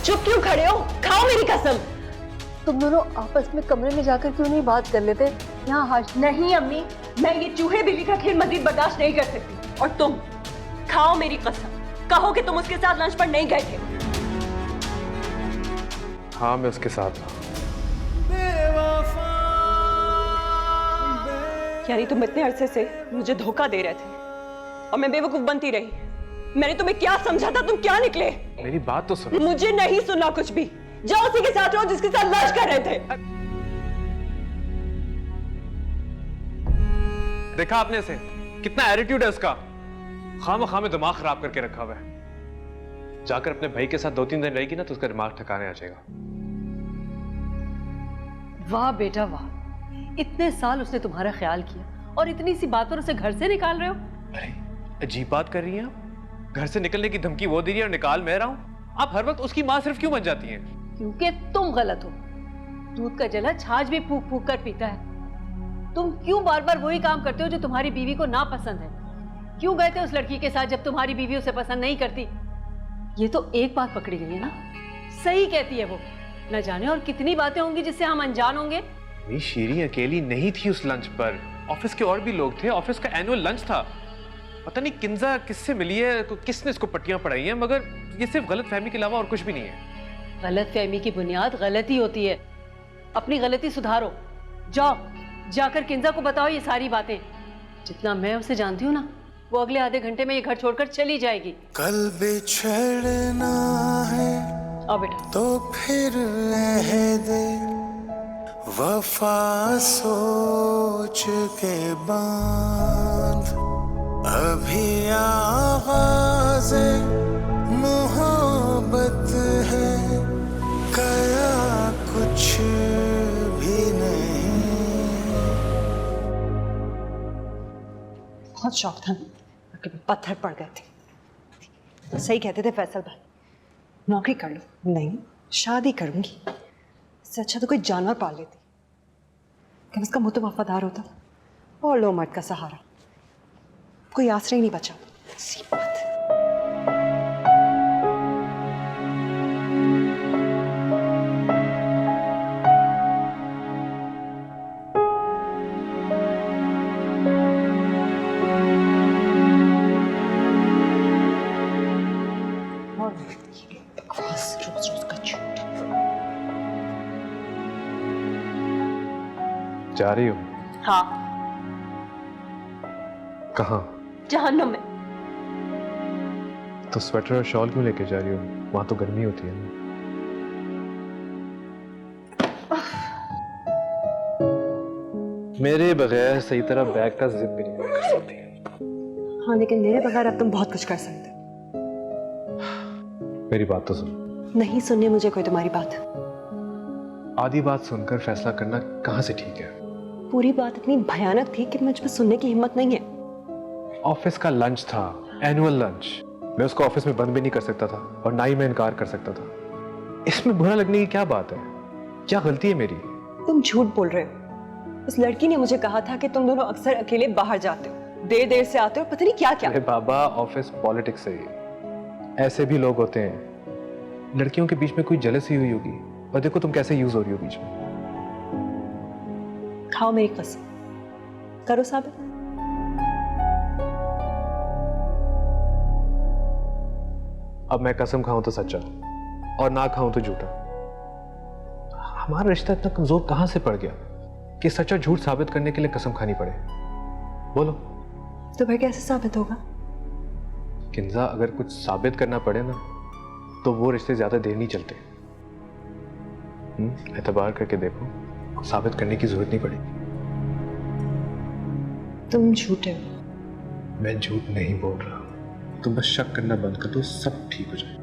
चुप क्यों खड़े हो? खाओ मेरी कसम। तुम दोनों आपस में कमरे में जाकर क्यों नहीं बात कर लेते? यहाँ हाश नहीं अम्मी, मैं ये चूहे बिल्ली का खेल मजीद बर्दाश्त नहीं कर सकती। और तुम खाओ मेरी कसम, कहो कि तुम उसके साथ लंच पर नहीं गए थे। हाँ, मैं उसके साथ था। यानी तुम इतने अरसे से मुझे धोखा दे रहे थे और मैं बेवकूफ बनती रही। मैंने तुम्हें क्या समझा था, तुम क्या निकले? मेरी बात तो सुनो। मुझे नहीं सुनना कुछ भी। जाओ उसी के साथ रहो जिसके साथ लंच कर रहे थे। देखा आपने से कितना एटीट्यूड है उसका। खामखा में दिमाग खराब करके रखा हुआ है। जाकर अपने भाई के साथ 2-3 दिन रहेगी ना तो उसका दिमाग ठिकाने आ जाएगा। वाह बेटा वाह, इतने साल उसने तुम्हारा ख्याल किया और इतनी सी बात पर उसे घर से निकाल रहे हो। अरे अजीब बात कर रही हैं आप। घर से निकलने की धमकी वो दे रही है और निकाल मैं रहा हूं। आप हर वक्त उसकी मां सिर्फ क्यों बन जाती हैं? क्योंकि तुम गलत हो। दूध का जला छाछ भी फूक फूक कर पीता है। तुम क्यों बार बार वही काम करते हो जो तुम्हारी बीवी को ना पसंद है? क्यों गए थे उस लड़की के साथ जब तुम्हारी बीवी उसे पसंद नहीं करती? ये तो एक बात पकड़ी गई है ना। सही कहती है वो, न जाने और कितनी बातें होंगी जिससे हम अनजान होंगे। मेरी शीरी अकेली नहीं थी उस लंच पर। ऑफिस के और भी लोग थे। ऑफिस का एनुअल लंच था। पता नहीं किंजा किससे मिली है, किसने इसको पट्टियां पढ़ाई हैं, मगर ये सिर्फ गलत फहमी के अलावा और कुछ भी नहीं है। गलत फहमी की बुनियाद गलती होती है। अपनी गलती सुधारो। जाओ जाकर किंजा को बताओ ये सारी बातें। जितना मैं उसे जानती हूँ ना, वो अगले आधे घंटे में ये घर छोड़कर चली जाएगी। कल बिछड़ना है आओ बेटा। तो फिर रह दे, वफा सोच के बांध। अभी आगाज़ मोहब्बत है, कया कुछ भी नहीं। बहुत शौक था, पत्थर पड़ गए थे। तो सही कहते थे फैसल भाई, नौकरी कर लो। नहीं, शादी करूंगी। इससे अच्छा तो कोई जानवर पाल लेती। कम से कम वो तो वफादार होता और लो मर्द का सहारा। कोई आश्रय नहीं बचा। सी बात। रोज रोज का झूठ। जा रही हो? हाँ, कहाँ? जहन्नुम में। तो स्वेटर और शॉल क्यों लेके जा रही हो? वहां तो गर्मी होती है ना। मेरे बगैर सही तरह बैग का जिप भी नहीं कर सकती। हाँ, लेकिन मेरे बगैर अब तुम बहुत कुछ कर सकते हो। मेरी बात तो सुनो। नहीं सुननी मुझे कोई तुम्हारी बात। आधी बात सुनकर फैसला करना कहाँ से ठीक है? पूरी बात इतनी भयानक थी कि मुझ पर सुनने की हिम्मत नहीं है। ऑफिस का लंच था, एनुअल लंच। मैं उसको ऑफिस में बंद भी नहीं कर सकता था और ना ही मैं इनकार कर सकता था। इसमें बुरा लगने की क्या बात है? क्या गलती है मेरी? तुम झूठ बोल रहे हो। उस लड़की ने मुझे कहा था कि तुम दोनों अक्सर अकेले बाहर जाते हो, देर देर से आते हो, पता नहीं क्या क्या। अरे बाबा, ऑफिस पॉलिटिक्स है। ऐसे भी लोग होते हैं। लड़कियों के बीच में कोई जेलसी हुई होगी और देखो तुम कैसे यूज हो रही हो बीच में। खाओ मेरी कसम, करो साबित। अब मैं कसम खाऊं तो सच्चा और ना खाऊं तो झूठा। हमारा रिश्ता इतना कमजोर कहां से पड़ गया कि सच्चा झूठ साबित करने के लिए कसम खानी पड़े? बोलो तो फिर कैसे साबित होगा? किंजा, अगर कुछ साबित करना पड़े ना तो वो रिश्ते ज्यादा देर नहीं चलते। एतबार करके देखो, साबित करने की जरूरत नहीं पड़ेगी। तुम झूठे हो। मैं झूठ नहीं बोल रहा। तुम बस शक करना बंद कर दो, सब ठीक हो जाए।